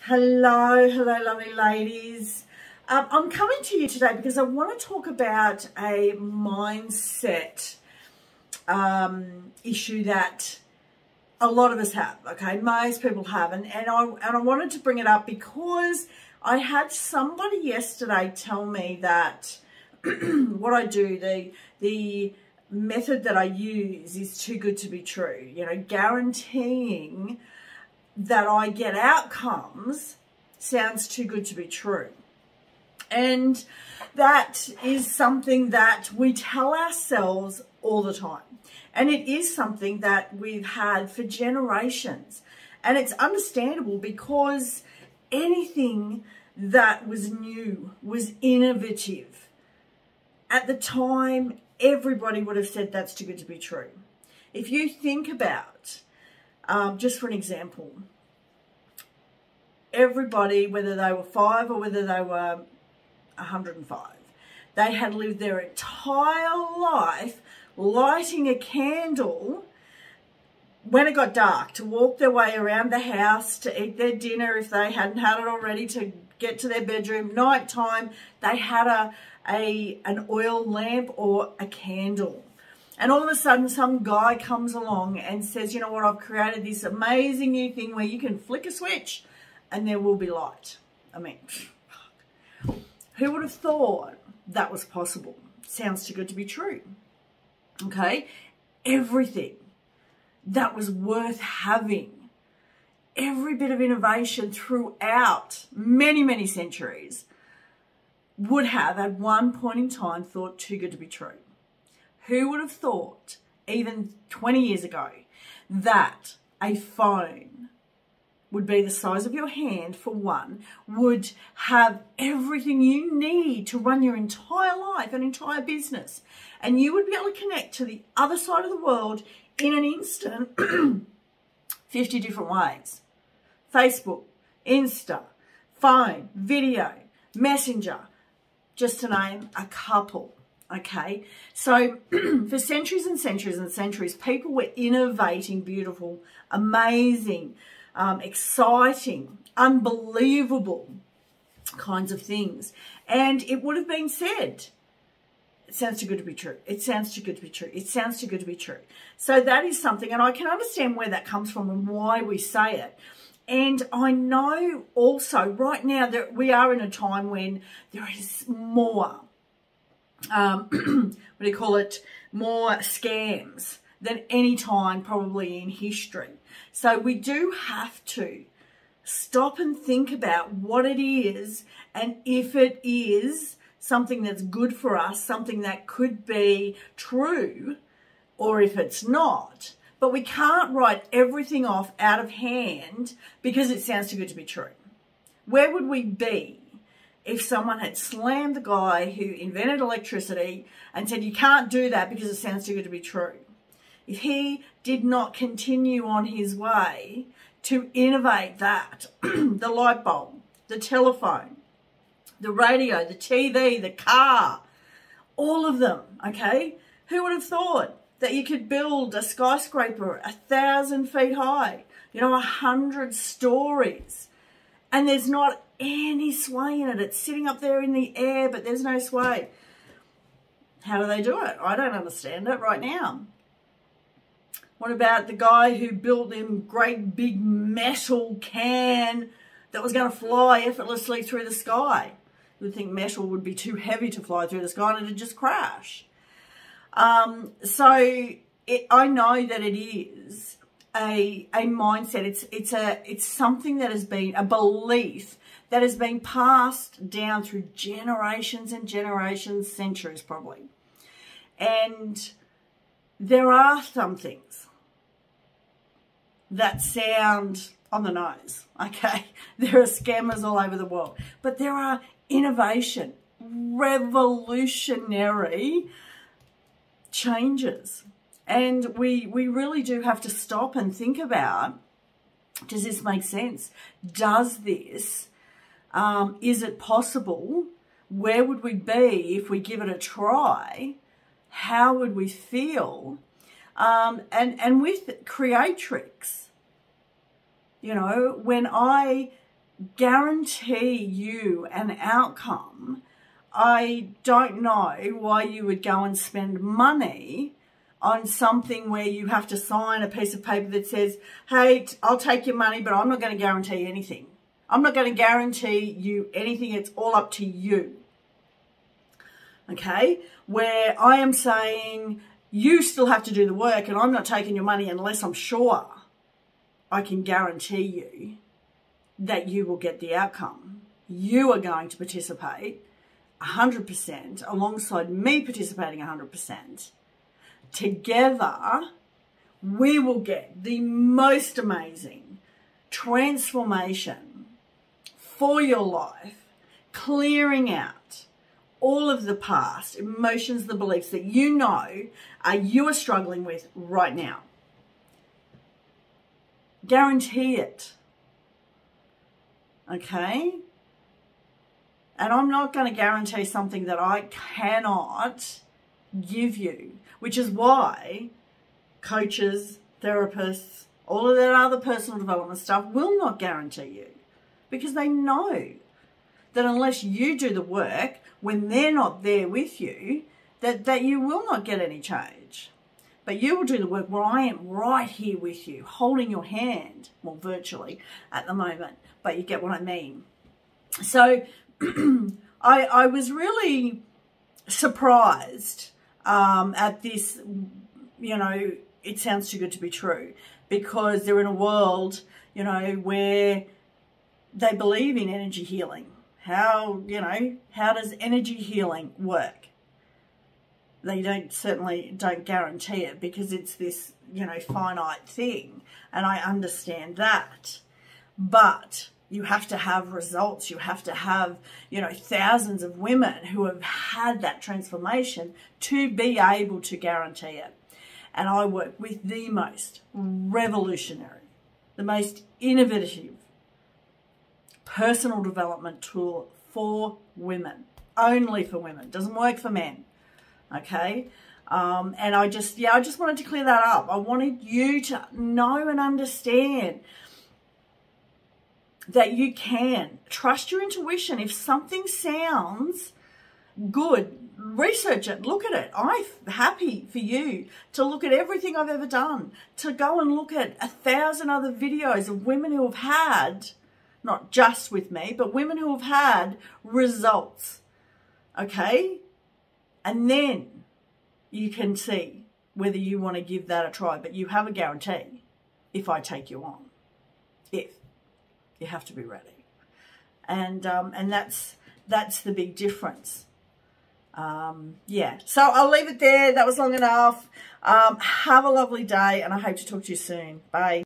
Hello, lovely ladies. I'm coming to you today because I want to talk about a mindset issue that a lot of us have, okay? Most people have. And I wanted to bring it up because I had somebody yesterday tell me that what I do, the method that I use is too good to be true. You know, guaranteeing that I get outcomes sounds too good to be true. And that is something that we tell ourselves all the time. And it is something that we've had for generations. And it's understandable because anything that was new, was innovative, at the time, everybody would have said that's too good to be true. If you think about, just for an example, everybody, whether they were 5 or whether they were 105, they had lived their entire life lighting a candle when it got dark to walk their way around the house, to eat their dinner if they hadn't had it already, to get to their bedroom. Nighttime, they had an oil lamp or a candle. And all of a sudden, some guy comes along and says, you know what, I've created this amazing new thing where you can flick a switch and there will be light. I mean, who would have thought that was possible? Sounds too good to be true. Okay? Everything that was worth having, every bit of innovation throughout many, many centuries would have at one point in time thought too good to be true. Who would have thought, even 20 years ago, that a phone would be the size of your hand, for one, would have everything you need to run your entire life, an entire business, and you would be able to connect to the other side of the world in an instant, 50 different ways. Facebook, Insta, phone, video, Messenger, just to name a couple. Okay, so for centuries and centuries and centuries, people were innovating beautiful, amazing, exciting, unbelievable kinds of things. And it would have been said, it sounds too good to be true. It sounds too good to be true. It sounds too good to be true. So that is something, and I can understand where that comes from and why we say it. And I know also right now that we are in a time when there is more what do you call it, more scams than any time probably in history. So we do have to stop and think about what it is, and if it is something that's good for us, something that could be true, or if it's not. But we can't write everything off out of hand because it sounds too good to be true. Where would we be if someone had slammed the guy who invented electricity and said, you can't do that because it sounds too good to be true? If he did not continue on his way to innovate that, the light bulb, the telephone, the radio, the TV, the car, all of them, okay? Who would have thought that you could build a skyscraper 1,000 feet high, 100 stories, and there's not any sway in it? It's sitting up there in the air, but there's no sway. How do they do it? I don't understand it right now. What about the guy who built them great big metal can that was going to fly effortlessly through the sky? You would think metal would be too heavy to fly through the sky and it'd just crash. I know that it is a mindset. It's something that has been a belief that has been passed down through generations and generations, centuries probably. And there are some things that sound on the nose, okay? There are scammers all over the world. But there are innovation, revolutionary changes. And we really do have to stop and think about, does this make sense? Does this, is it possible? Where would we be if we give it a try? How would we feel? And with Creatrix, when I guarantee you an outcome, I don't know why you would go and spend money on something where you have to sign a piece of paper that says, hey, I'll take your money, but I'm not going to guarantee anything. I'm not going to guarantee you anything. It's all up to you. Okay? Where I am saying you still have to do the work and I'm not taking your money unless I'm sure I can guarantee you that you will get the outcome. You are going to participate 100% alongside me participating 100%. Together, we will get the most amazing transformation for your life, clearing out all of the past emotions, the beliefs that you are struggling with right now. Guarantee it. Okay? And I'm not going to guarantee something that I cannot give you, which is why coaches, therapists, all of that other personal development stuff will not guarantee you, because they know that unless you do the work when they're not there with you, that you will not get any change. But you will do the work where I am right here with you, holding your hand, well, virtually at the moment, but you get what I mean. So I was really surprised at this, you know, it sounds too good to be true, because they're in a world, you know, where they believe in energy healing. How does energy healing work? They certainly don't guarantee it, because it's this, you know, finite thing. And I understand that. But you have to have results. You have to have, you know, thousands of women who have had that transformation to be able to guarantee it. And I work with the most revolutionary, the most innovative personal development tool for women, only for women. Doesn't work for men. Okay? And I just wanted to clear that up. I wanted you to know and understand that you can trust your intuition. If something sounds good, research it, look at it. I'm happy for you to look at everything I've ever done, to go and look at 1,000 other videos of women who have had, not just with me, but women who have had results. Okay? And then you can see whether you want to give that a try. But you have a guarantee if I take you on. If. You have to be ready. And that's the big difference. Yeah. So I'll leave it there. That was long enough. Have a lovely day, and I hope to talk to you soon. Bye.